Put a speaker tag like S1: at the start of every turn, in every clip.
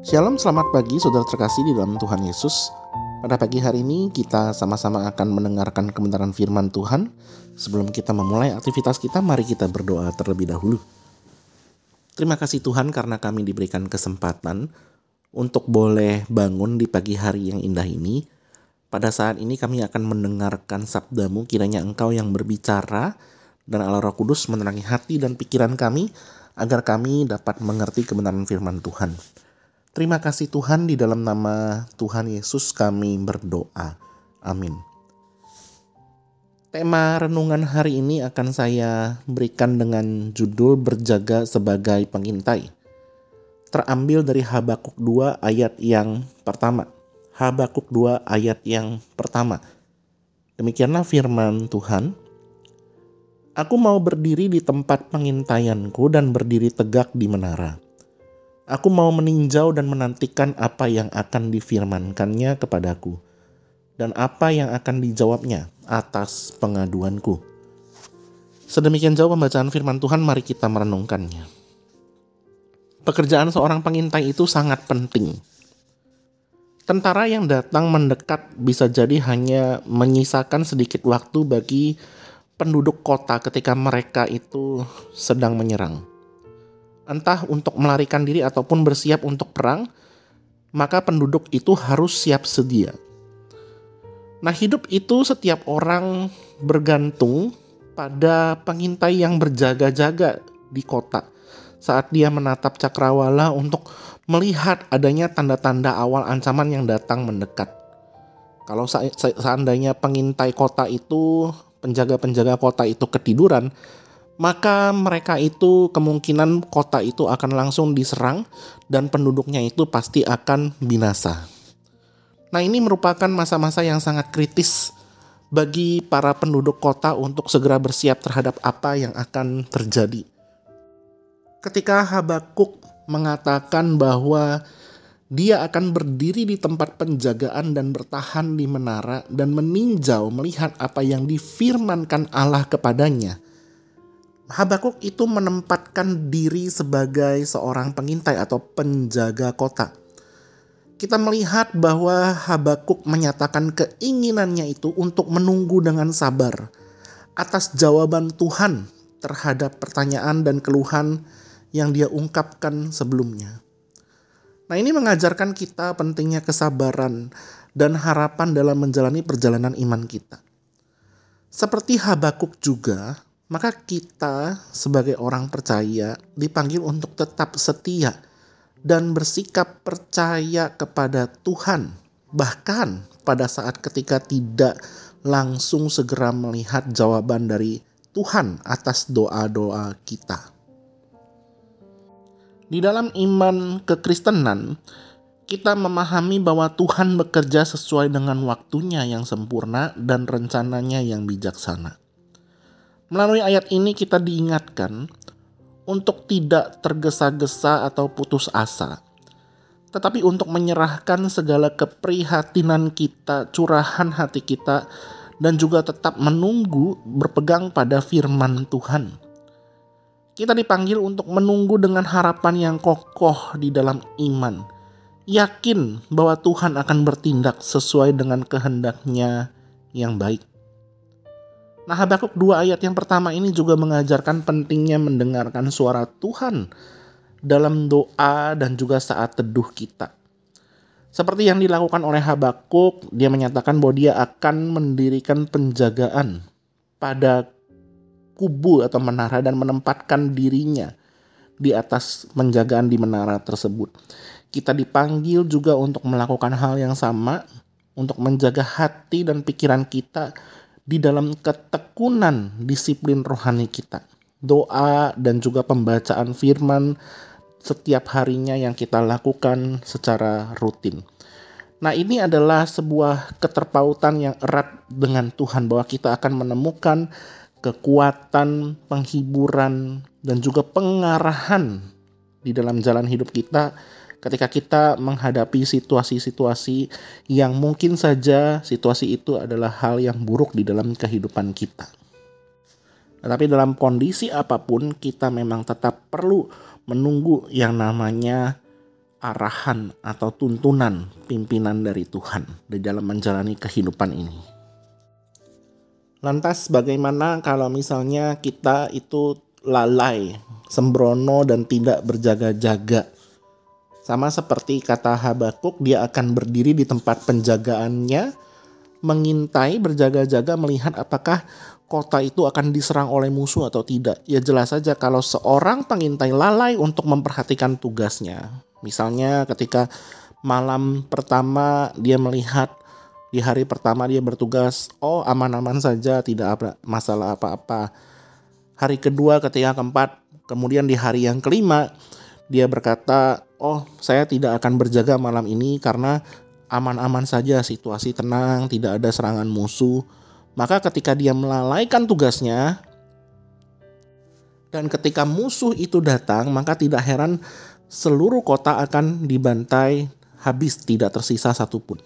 S1: Shalom, selamat pagi saudara terkasih di dalam Tuhan Yesus. Pada pagi hari ini kita sama-sama akan mendengarkan kebenaran firman Tuhan. Sebelum kita memulai aktivitas kita, mari kita berdoa terlebih dahulu. Terima kasih Tuhan karena kami diberikan kesempatan untuk boleh bangun di pagi hari yang indah ini. Pada saat ini kami akan mendengarkan sabda-Mu, kiranya Engkau yang berbicara dan Allah Roh Kudus menerangi hati dan pikiran kami agar kami dapat mengerti kebenaran firman Tuhan. Terima kasih Tuhan, di dalam nama Tuhan Yesus kami berdoa. Amin. Tema renungan hari ini akan saya berikan dengan judul Berjaga sebagai Pengintai. Terambil dari Habakuk 2 ayat yang pertama. Habakuk 2 ayat yang pertama. Demikianlah firman Tuhan. Aku mau berdiri di tempat pengintaianku dan berdiri tegak di menara. Aku mau meninjau dan menantikan apa yang akan difirmankannya kepadaku dan apa yang akan dijawabnya atas pengaduanku. Sedemikian jauh pembacaan firman Tuhan, mari kita merenungkannya. Pekerjaan seorang pengintai itu sangat penting. Tentara yang datang mendekat bisa jadi hanya menyisakan sedikit waktu bagi penduduk kota ketika mereka itu sedang menyerang. Entah untuk melarikan diri ataupun bersiap untuk perang, maka penduduk itu harus siap sedia. Nah, hidup itu setiap orang bergantung pada pengintai yang berjaga-jaga di kota saat dia menatap cakrawala untuk melihat adanya tanda-tanda awal ancaman yang datang mendekat. Kalau seandainya pengintai kota itu, penjaga-penjaga kota itu ketiduran, maka mereka itu kemungkinan kota itu akan langsung diserang dan penduduknya itu pasti akan binasa. Nah, ini merupakan masa-masa yang sangat kritis bagi para penduduk kota untuk segera bersiap terhadap apa yang akan terjadi. Ketika Habakuk mengatakan bahwa dia akan berdiri di tempat penjagaan dan bertahan di menara dan meninjau melihat apa yang difirmankan Allah kepadanya, Habakuk itu menempatkan diri sebagai seorang pengintai atau penjaga kota. Kita melihat bahwa Habakuk menyatakan keinginannya itu untuk menunggu dengan sabar atas jawaban Tuhan terhadap pertanyaan dan keluhan yang dia ungkapkan sebelumnya. Nah, ini mengajarkan kita pentingnya kesabaran dan harapan dalam menjalani perjalanan iman kita. Seperti Habakuk juga, maka kita sebagai orang percaya dipanggil untuk tetap setia dan bersikap percaya kepada Tuhan, bahkan pada saat ketika tidak langsung segera melihat jawaban dari Tuhan atas doa-doa kita. Di dalam iman kekristenan, kita memahami bahwa Tuhan bekerja sesuai dengan waktunya yang sempurna dan rencananya yang bijaksana. Melalui ayat ini kita diingatkan untuk tidak tergesa-gesa atau putus asa, tetapi untuk menyerahkan segala keprihatinan kita, curahan hati kita, dan juga tetap menunggu berpegang pada firman Tuhan. Kita dipanggil untuk menunggu dengan harapan yang kokoh di dalam iman, yakin bahwa Tuhan akan bertindak sesuai dengan kehendak-Nya yang baik. Nah, Habakuk 2 ayat yang pertama ini juga mengajarkan pentingnya mendengarkan suara Tuhan dalam doa dan juga saat teduh kita. Seperti yang dilakukan oleh Habakuk, dia menyatakan bahwa dia akan mendirikan penjagaan pada kubu atau menara dan menempatkan dirinya di atas penjagaan di menara tersebut. Kita dipanggil juga untuk melakukan hal yang sama, untuk menjaga hati dan pikiran kita di dalam ketekunan disiplin rohani kita. Doa dan juga pembacaan firman setiap harinya yang kita lakukan secara rutin. Nah, ini adalah sebuah keterpautan yang erat dengan Tuhan, bahwa kita akan menemukan kekuatan, penghiburan, dan juga pengarahan di dalam jalan hidup kita ketika kita menghadapi situasi-situasi yang mungkin saja situasi itu adalah hal yang buruk di dalam kehidupan kita. Tetapi dalam kondisi apapun kita memang tetap perlu menunggu yang namanya arahan atau tuntunan pimpinan dari Tuhan di dalam menjalani kehidupan ini. Lantas bagaimana kalau misalnya kita itu lalai, sembrono dan tidak berjaga-jaga? Sama seperti kata Habakuk, dia akan berdiri di tempat penjagaannya, mengintai, berjaga-jaga melihat apakah kota itu akan diserang oleh musuh atau tidak. Ya jelas saja kalau seorang pengintai lalai untuk memperhatikan tugasnya. Misalnya ketika malam pertama dia melihat, di hari pertama dia bertugas, oh aman-aman saja, tidak ada masalah apa-apa. Hari kedua, ketika keempat, kemudian di hari yang kelima, dia berkata, oh saya tidak akan berjaga malam ini karena aman-aman saja, situasi tenang, tidak ada serangan musuh. Maka ketika dia melalaikan tugasnya, dan ketika musuh itu datang, maka tidak heran seluruh kota akan dibantai habis, tidak tersisa satupun.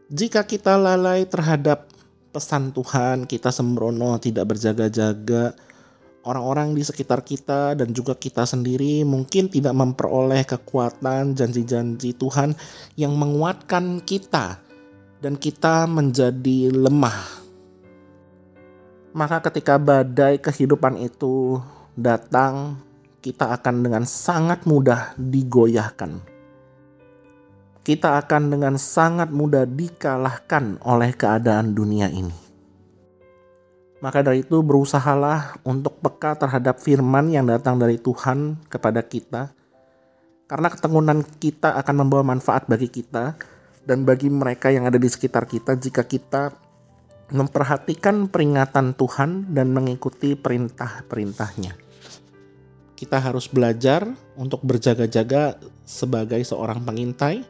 S1: Jika kita lalai terhadap pesan Tuhan, kita sembrono, tidak berjaga-jaga, orang-orang di sekitar kita dan juga kita sendiri mungkin tidak memperoleh kekuatan janji-janji Tuhan yang menguatkan kita dan kita menjadi lemah. Maka ketika badai kehidupan itu datang, kita akan dengan sangat mudah digoyahkan. Kita akan dengan sangat mudah dikalahkan oleh keadaan dunia ini. Maka dari itu berusahalah untuk peka terhadap firman yang datang dari Tuhan kepada kita. Karena ketekunan kita akan membawa manfaat bagi kita dan bagi mereka yang ada di sekitar kita jika kita memperhatikan peringatan Tuhan dan mengikuti perintah-perintahnya. Kita harus belajar untuk berjaga-jaga sebagai seorang pengintai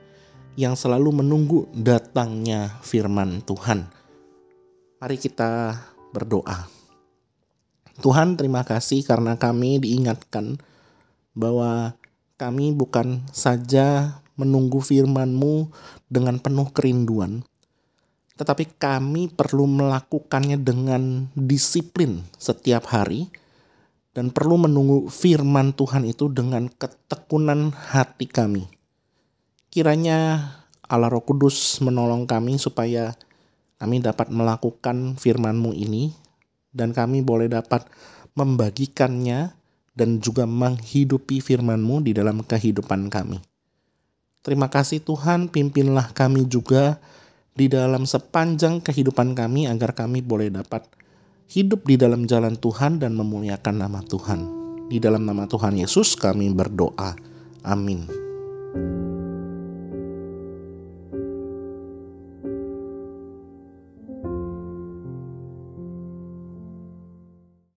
S1: yang selalu menunggu datangnya firman Tuhan. Mari kita berdoa. Tuhan, terima kasih karena kami diingatkan bahwa kami bukan saja menunggu firman-Mu dengan penuh kerinduan, tetapi kami perlu melakukannya dengan disiplin setiap hari dan perlu menunggu firman Tuhan itu dengan ketekunan hati kami. Kiranya Allah Roh Kudus menolong kami supaya kami dapat melakukan firman-Mu ini dan kami boleh dapat membagikannya dan juga menghidupi firman-Mu di dalam kehidupan kami. Terima kasih Tuhan, pimpinlah kami juga di dalam sepanjang kehidupan kami agar kami boleh dapat hidup di dalam jalan Tuhan dan memuliakan nama Tuhan. Di dalam nama Tuhan Yesus kami berdoa. Amin.